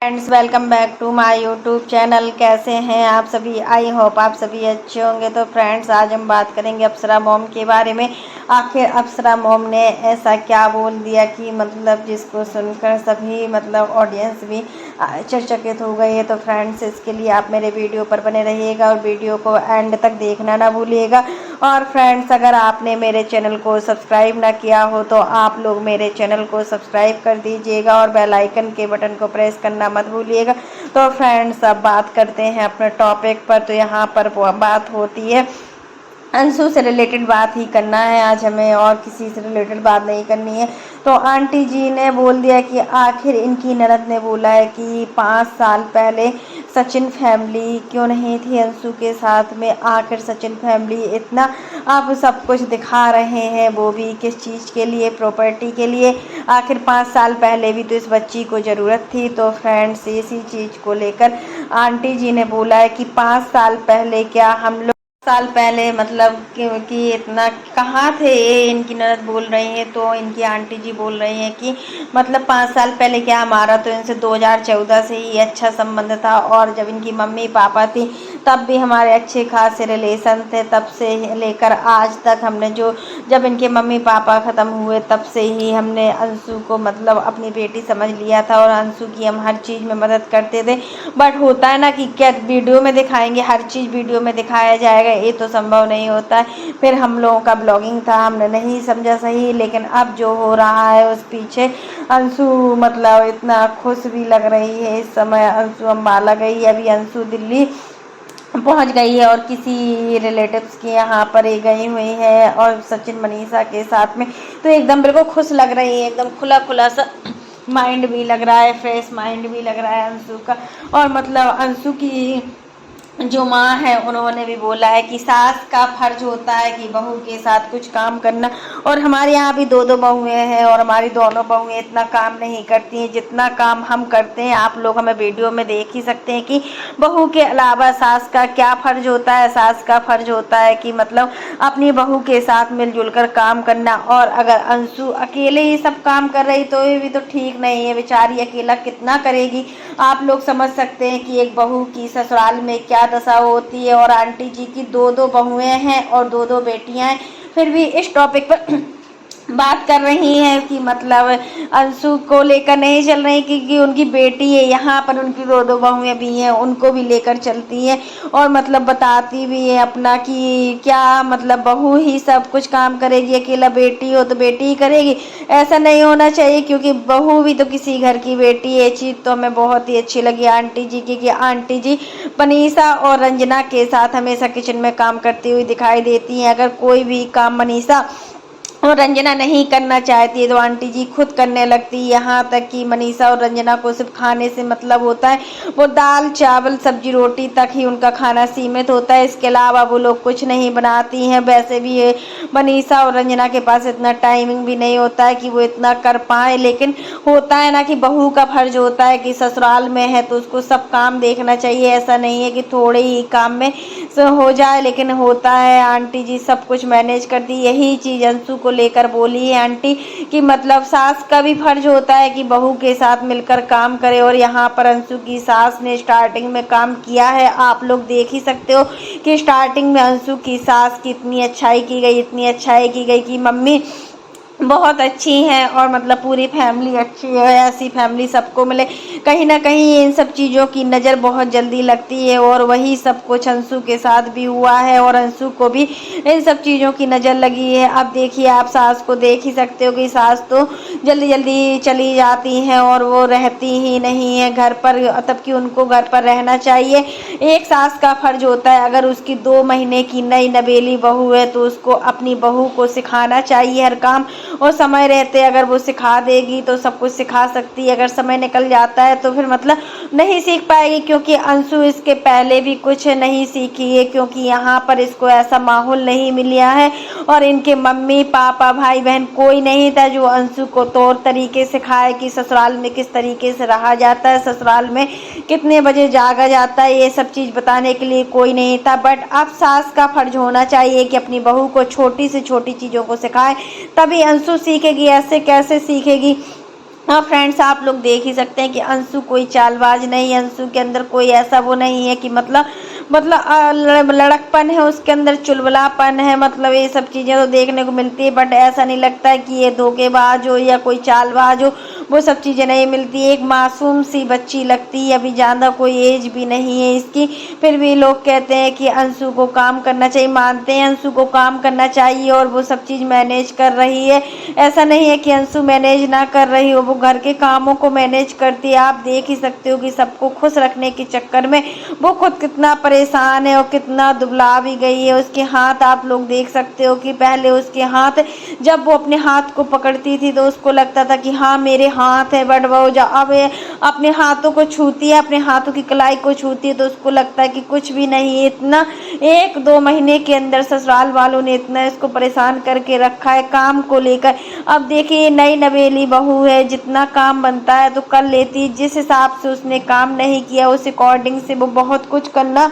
Friends, welcome back to my YouTube channel. कैसे हैं आप सभी? आई होप आप सभी अच्छे होंगे। तो फ्रेंड्स, आज हम बात करेंगे अप्सरा मॉम के बारे में। आखिर अप्सरा मॉम ने ऐसा क्या बोल दिया कि जिसको सुनकर सभी ऑडियंस भी आश्चर्यचकित हो गई है। तो फ्रेंड्स, इसके लिए आप मेरे वीडियो पर बने रहिएगा और वीडियो को एंड तक देखना ना भूलिएगा। और फ्रेंड्स, अगर आपने मेरे चैनल को सब्सक्राइब ना किया हो तो आप लोग मेरे चैनल को सब्सक्राइब कर दीजिएगा और बेल आइकन के बटन को प्रेस करना मत भूलिएगा। तो फ्रेंड्स, अब बात करते हैं अपने टॉपिक पर। तो यहाँ पर बात होती है अंशु से रिलेटेड बात ही करना है आज हमें, और किसी से रिलेटेड बात नहीं करनी है। तो आंटी जी ने बोल दिया कि आखिर इनकी ननद ने बोला है कि 5 साल पहले सचिन फैमिली क्यों नहीं थी अंशु के साथ में। आखिर सचिन फैमिली इतना अब सब कुछ दिखा रहे हैं, वो भी किस चीज़ के लिए? प्रॉपर्टी के लिए। आखिर 5 साल पहले भी तो इस बच्ची को ज़रूरत थी। तो फ्रेंड्स, इसी चीज़ को लेकर आंटी जी ने बोला है कि 5 साल पहले क्या हम लोग साल पहले कि इतना कहाँ थे ये? इनकी ननद बोल रही हैं, तो इनकी आंटी जी बोल रही हैं कि 5 साल पहले क्या, हमारा तो इनसे 2014 से ही अच्छा संबंध था। और जब इनकी मम्मी पापा थी तब भी हमारे अच्छे खासे रिलेशन थे। तब से लेकर आज तक हमने जब इनके मम्मी पापा ख़त्म हुए तब से ही हमने अंशु को अपनी बेटी समझ लिया था और अंशु की हम हर चीज़ में मदद करते थे। बट होता है ना कि क्या वीडियो में दिखाएंगे, हर चीज़ वीडियो में दिखाया जाएगा, ये तो संभव नहीं होता है। फिर हम लोगों का ब्लॉगिंग था, हमने नहीं समझा सही। लेकिन अब जो हो रहा है उस पीछे अंशु इतना खुश भी लग रही है। इस समय अंशु अम्बाला गई, अभी अंशु दिल्ली पहुंच गई है और किसी रिलेटिव्स के यहाँ पर ये गई हुई है और सचिन मनीषा के साथ में। तो एकदम बिल्कुल खुश लग रही है, एकदम खुला खुला सा माइंड भी लग रहा है, फ्रेश माइंड भी लग रहा है अंशु का। और अंशु की जो माँ है उन्होंने भी बोला है कि सास का फर्ज होता है कि बहू के साथ कुछ काम करना। और हमारे यहाँ भी 2 बहुएं हैं और हमारी दोनों बहुएं इतना काम नहीं करती हैं जितना काम हम करते हैं। आप लोग हमें वीडियो में देख ही सकते हैं कि बहू के अलावा सास का क्या फर्ज होता है। सास का फर्ज होता है कि अपनी बहू के साथ मिलजुल कर काम करना। और अगर अंशु अकेले ही सब काम कर रही तो ये भी तो ठीक नहीं है, बेचारी अकेला कितना करेगी। आप लोग समझ सकते हैं कि एक बहू की ससुराल में क्या दशा होती है। और आंटी जी की 2 बहुएं हैं और 2 बेटियां हैं, फिर भी इस टॉपिक पर बात कर रही हैं कि अंशु को लेकर नहीं चल रही कि उनकी बेटी है। यहाँ पर उनकी 2 बहुएं भी हैं, उनको भी लेकर चलती हैं और बताती भी है अपना कि क्या बहू ही सब कुछ काम करेगी, अकेला बेटी हो तो बेटी ही करेगी। ऐसा नहीं होना चाहिए, क्योंकि बहू भी तो किसी घर की बेटी है। चीज़ तो हमें बहुत ही अच्छी लगी आंटी जी की कि आंटी जी मनीषा और रंजना के साथ हमेशा किचन में काम करती हुई दिखाई देती हैं। अगर कोई भी काम मनीषा और रंजना नहीं करना चाहती है तो आंटी जी खुद करने लगती है। यहाँ तक कि मनीषा और रंजना को सिर्फ खाने से होता है, वो दाल चावल सब्जी रोटी तक ही उनका खाना सीमित होता है। इसके अलावा वो लोग कुछ नहीं बनाती हैं। वैसे भी ये मनीषा और रंजना के पास इतना टाइमिंग भी नहीं होता है कि वो इतना कर पाए। लेकिन होता है ना कि बहू का फर्ज होता है कि ससुराल में है तो उसको सब काम देखना चाहिए। ऐसा नहीं है कि थोड़े ही काम में हो जाए, लेकिन होता है। आंटी जी सब कुछ मैनेज करती। यही चीज़ अंशु को लेकर बोली है आंटी कि सास का भी फर्ज होता है कि बहू के साथ मिलकर काम करे। और यहाँ पर अंशु की सास ने स्टार्टिंग में काम किया है, आप लोग देख ही सकते हो कि स्टार्टिंग में अंशु की सास की इतनी अच्छाई की गई, इतनी अच्छाई की गई कि मम्मी बहुत अच्छी हैं और पूरी फैमिली अच्छी है, ऐसी फैमिली सबको मिले। कहीं ना कहीं इन सब चीज़ों की नज़र बहुत जल्दी लगती है और वही सब कुछ अंशु के साथ भी हुआ है और अंशु को भी इन सब चीज़ों की नज़र लगी है। अब देखिए, आप सास को देख ही सकते हो कि सास तो जल्दी जल्दी चली जाती हैं और वो रहती ही नहीं है घर पर, तब कि उनको घर पर रहना चाहिए। एक सास का फर्ज होता है, अगर उसकी 2 महीने की नई नवेली बहू है तो उसको अपनी बहू को सिखाना चाहिए हर काम। और समय रहते अगर वो सिखा देगी तो सब कुछ सिखा सकती है। अगर समय निकल जाता है तो फिर नहीं सीख पाएगी, क्योंकि अंशु इसके पहले भी कुछ नहीं सीखी है, क्योंकि यहाँ पर इसको ऐसा माहौल नहीं मिला है। और इनके मम्मी पापा भाई बहन कोई नहीं था जो अंशु को तौर तरीके सिखाए कि ससुराल में किस तरीके से रहा जाता है, ससुराल में कितने बजे जागा जाता है, ये सब चीज़ बताने के लिए कोई नहीं था। बट अब सास का फर्ज होना चाहिए कि अपनी बहू को छोटी से छोटी चीज़ों को सिखाए, तभी अंशु सीखेगी। ऐसे कैसे सीखेगी? हाँ फ्रेंड्स, आप लोग देख ही सकते हैं कि अंशु कोई चालबाज नहीं है। अंशु के अंदर कोई ऐसा वो नहीं है कि लड़कपन है उसके अंदर, चुलबुलापन है, मतलब ये सब चीज़ें तो देखने को मिलती है। बट ऐसा नहीं लगता है कि ये धोखेबाज हो या कोई चालबाज हो, वो सब चीज़ें नहीं मिलती। एक मासूम सी बच्ची लगती है, अभी ज़्यादा कोई एज भी नहीं है इसकी, फिर भी लोग कहते हैं कि अंशु को काम करना चाहिए। मानते हैं अंशु को काम करना चाहिए और वो सब चीज़ मैनेज कर रही है। ऐसा नहीं है कि अंशु मैनेज ना कर रही हो, वो घर के कामों को मैनेज करती है। आप देख ही सकते हो कि सबको खुश रखने के चक्कर में वो खुद कितना परेशान है और कितना दुबला भी गई है। उसके हाथ आप लोग देख सकते हो कि पहले उसके हाथ, जब वो अपने हाथ को पकड़ती थी तो उसको लगता था कि हाँ मेरे हाथ है, बट वो जब अब अपने हाथों को छूती है, अपने हाथों की कलाई को छूती है तो उसको लगता है कि कुछ भी नहीं है। इतना 1-2 महीने के अंदर ससुराल वालों ने इतना इसको परेशान करके रखा है काम को लेकर। अब देखिए नई नवेली बहू है, जितना काम बनता है तो कर लेती, जिस हिसाब से उसने काम नहीं किया उस अकॉर्डिंग से वो बहुत कुछ करना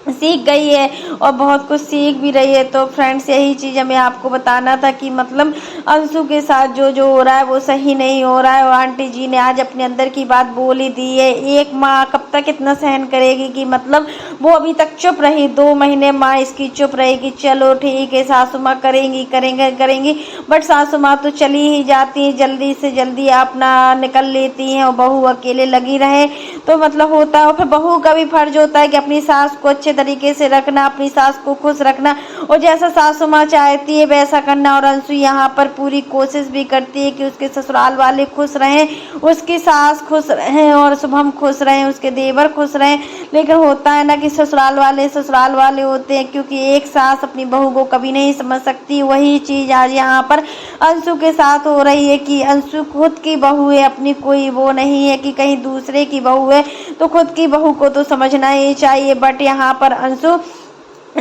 सीख गई है और बहुत कुछ सीख भी रही है। तो फ्रेंड्स, यही चीज़ हमें आपको बताना था कि मतलब अंशु के साथ जो जो हो रहा है वो सही नहीं हो रहा है। और आंटी जी ने आज अपने अंदर की बात बोल ही दी है। एक माँ कब तक इतना सहन करेगी कि मतलब वो अभी तक चुप रही, 2 महीने माँ इसकी चुप रहेगी। चलो ठीक है, सासू माँ करेंगी, बट सासू माँ तो चली ही जाती है, जल्दी से जल्दी अपना निकल लेती हैं और बहू अकेले लगी रहे। तो मतलब होता है, और फिर बहू का भी फर्ज होता है कि अपनी सास को अच्छे तरीके से रखना, अपनी सास को खुश रखना और जैसा सासू माँ चाहती है वैसा करना। और अंशु यहाँ पर पूरी कोशिश भी करती है कि उसके ससुराल वाले खुश रहें, उसकी सास खुश रहें और शुभम खुश रहें, उसके देवर खुश रहें। लेकिन होता है ना कि ससुराल वाले होते हैं, क्योंकि एक सास अपनी बहू को कभी नहीं समझ सकती। वही चीज़ आज यहाँ पर अंशु के साथ हो रही है कि अंशु खुद की बहू है, अपनी कोई वो नहीं है कि कहीं दूसरे की बहू है, तो खुद की बहू को तो समझना ही चाहिए। बट यहाँ पर अंशु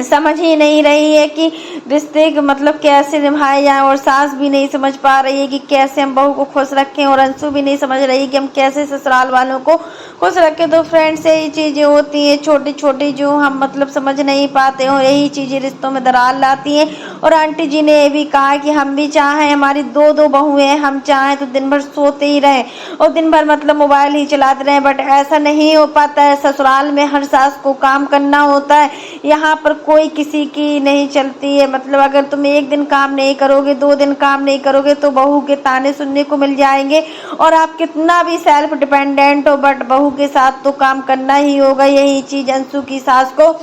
समझ ही नहीं रही है कि रिश्ते मतलब कैसे निभाए जाए, और सास भी नहीं समझ पा रही है कि कैसे हम बहू को खुश रखें, और अंशु भी नहीं समझ रही कि हम कैसे ससुराल वालों को खुश रखें। तो फ्रेंड्स, यही चीज़ें होती हैं छोटी छोटी जो हम मतलब समझ नहीं पाते हो, यही चीज़ें रिश्तों में दरार लाती हैं। और आंटी जी ने ये भी कहा कि हम भी चाहें, हमारी 2-2 बहुएं हैं, हम चाहें तो दिन भर सोते ही रहें और दिन भर मतलब मोबाइल ही चलाते रहें, बट ऐसा नहीं हो पाता है। ससुराल में हर सास को काम करना होता है, यहाँ पर कोई किसी की नहीं चलती है। मतलब अगर तुम 1 दिन काम नहीं करोगे, 2 दिन काम नहीं करोगे तो बहू के ताने सुनने को मिल जाएंगे। और आप कितना भी सेल्फ डिपेंडेंट हो, बट बहू के साथ तो काम करना ही होगा। यही चीज़ अंशु की सास को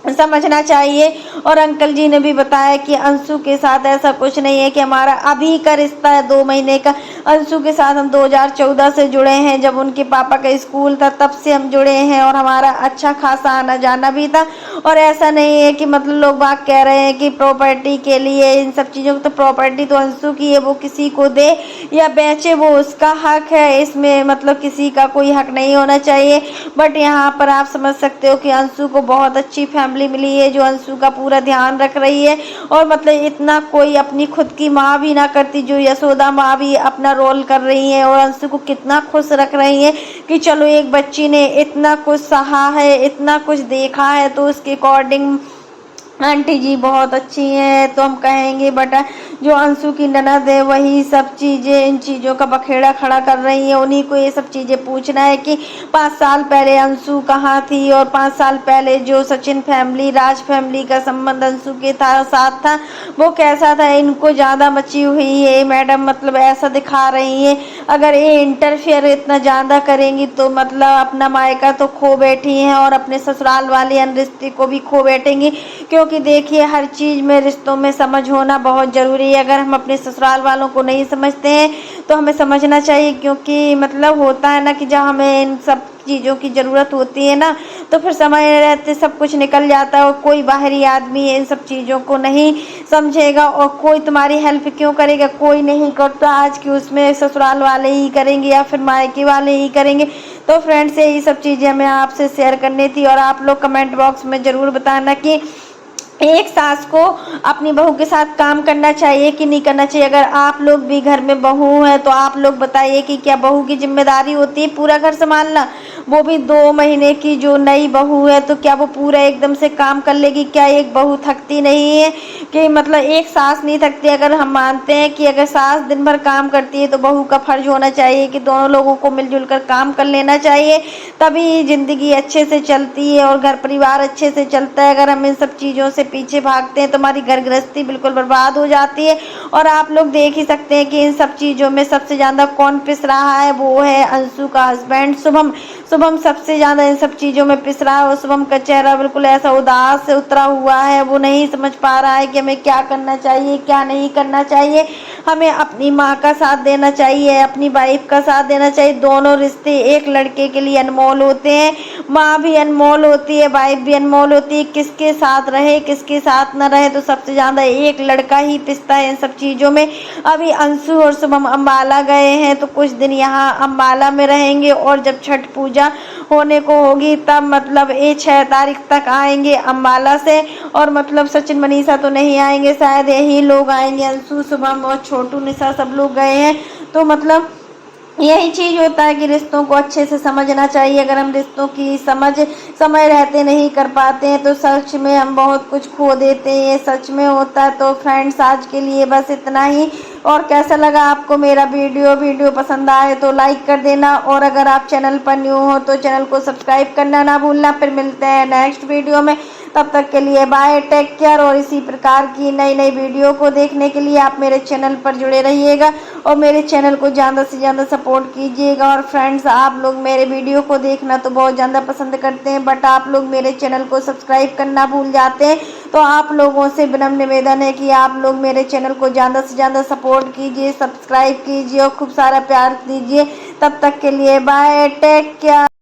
समझना चाहिए। और अंकल जी ने भी बताया कि अंशु के साथ ऐसा कुछ नहीं है कि हमारा अभी का रिश्ता है 2 महीने का। अंशु के साथ हम 2014 से जुड़े हैं, जब उनके पापा का स्कूल था तब से हम जुड़े हैं और हमारा अच्छा खासा आना जाना भी था। और ऐसा नहीं है कि मतलब लोग बात कह रहे हैं कि प्रॉपर्टी के लिए इन सब चीज़ों को, तो प्रॉपर्टी तो अंशु की है, वो किसी को दे या बेचे वो उसका हक है, इसमें मतलब किसी का कोई हक नहीं होना चाहिए। बट यहाँ पर आप समझ सकते हो कि अंशु को बहुत अच्छी फैमिली मिली है जो अंशु का पूरा ध्यान रख रही है। और मतलब इतना कोई अपनी खुद की माँ भी ना करती, जो यशोदा माँ भी अपना रोल कर रही है और अंशु को कितना खुश रख रही है कि चलो एक बच्ची ने इतना कुछ सहा है, इतना कुछ देखा है, तो उसके अकॉर्डिंग आंटी जी बहुत अच्छी हैं तो हम कहेंगे। बट जो अंशु की ननद है वही सब चीज़ें, इन चीज़ों का बखेड़ा खड़ा कर रही है। उन्हीं को ये सब चीज़ें पूछना है कि 5 साल पहले अंशु कहाँ थी, और 5 साल पहले जो सचिन फैमिली, राज फैमिली का संबंध अंशु के साथ था वो कैसा था। इनको ज़्यादा मची हुई है मैडम, मतलब ऐसा दिखा रही है। अगर ये इंटरफेयर इतना ज़्यादा करेंगी तो मतलब अपना मायका तो खो बैठी हैं और अपने ससुराल वाले अन रिश्ते को भी खो बैठेंगी। क्योंकि देखिए हर चीज़ में रिश्तों में समझ होना बहुत ज़रूरी है। अगर हम अपने ससुराल वालों को नहीं समझते हैं तो हमें समझना चाहिए, क्योंकि मतलब होता है ना कि जब हमें इन सब चीज़ों की ज़रूरत होती है ना तो फिर समय रहते सब कुछ निकल जाता है, और कोई बाहरी आदमी इन सब चीज़ों को नहीं समझेगा और कोई तुम्हारी हेल्प क्यों करेगा, कोई नहीं करता। आज की उसमें ससुराल वाले ही करेंगे या फिर मायके वाले ही करेंगे। तो फ्रेंड्स, यही सब चीज़ें हमें आपसे शेयर करनी थी। और आप लोग कमेंट बॉक्स में ज़रूर बताना कि एक सास को अपनी बहू के साथ काम करना चाहिए कि नहीं करना चाहिए। अगर आप लोग भी घर में बहू हैं तो आप लोग बताइए कि क्या बहू की जिम्मेदारी होती है पूरा घर संभालना। वो भी 2 महीने की जो नई बहू है, तो क्या वो पूरा एकदम से काम कर लेगी? क्या एक बहू थकती नहीं है? कि मतलब एक सास नहीं थकती। अगर हम मानते हैं कि अगर सास दिन भर काम करती है तो बहू का फर्ज होना चाहिए कि दोनों लोगों को मिलजुल कर काम कर लेना चाहिए, तभी ज़िंदगी अच्छे से चलती है और घर परिवार अच्छे से चलता है। अगर हम इन सब चीज़ों से पीछे भागते हैं तो हमारी घर गृहस्थी बिल्कुल बर्बाद हो जाती है। और आप लोग देख ही सकते हैं कि इन सब चीज़ों में सबसे ज़्यादा कौन पिस रहा है, वो है अंशु का हस्बैंड शुभम। शुभम सबसे ज़्यादा इन सब चीज़ों में पिस रहा है और शुभम का चेहरा बिल्कुल ऐसा उदास से उतरा हुआ है। वो नहीं समझ पा रहा है कि हमें क्या करना चाहिए, क्या नहीं करना चाहिए। हमें अपनी माँ का साथ देना चाहिए, अपनी वाइफ का साथ देना चाहिए। दोनों रिश्ते एक लड़के के लिए अनमोल होते हैं। माँ भी अनमोल होती है, वाइफ भी अनमोल होती है। किसके साथ रहे, किसके साथ न रहे, तो सबसे ज़्यादा एक लड़का ही पिसता है इन सब चीज़ों में। अभी अंशु और शुभम अम्बाला गए हैं, तो कुछ दिन यहाँ अम्बाला में रहेंगे और जब छठ पूजा होने को होगी तब मतलब ये 6 तारीख तक आएंगे अम्बाला से। और मतलब सचिन मनीषा तो नहीं आएंगे, शायद यही लोग आएंगे, अंशु शुभम और छोटू निशा सब लोग गए हैं। तो मतलब यही चीज़ होता है कि रिश्तों को अच्छे से समझना चाहिए। अगर हम रिश्तों की समझ समय रहते नहीं कर पाते हैं तो सच में हम बहुत कुछ खो देते हैं, ये सच में होता है। तो फ्रेंड्स, आज के लिए बस इतना ही। और कैसा लगा आपको मेरा वीडियो पसंद आए तो लाइक कर देना, और अगर आप चैनल पर न्यू हो तो चैनल को सब्सक्राइब करना ना भूलना। फिर मिलते हैं नेक्स्ट वीडियो में, तब तक के लिए बाय, टेक केयर। और इसी प्रकार की नई नई वीडियो को देखने के लिए आप मेरे चैनल पर जुड़े रहिएगा और मेरे चैनल को ज़्यादा से ज़्यादा सपोर्ट कीजिएगा। और फ्रेंड्स, आप लोग मेरे वीडियो को देखना तो बहुत ज़्यादा पसंद करते हैं, बट आप लोग मेरे चैनल को सब्सक्राइब करना भूल जाते हैं। तो आप लोगों से विनम्र निवेदन है कि आप लोग मेरे चैनल को ज़्यादा से ज़्यादा सपोर्ट कीजिए, सब्सक्राइब कीजिए और खूब सारा प्यार दीजिए। तब तक के लिए बाय, टेक केयर।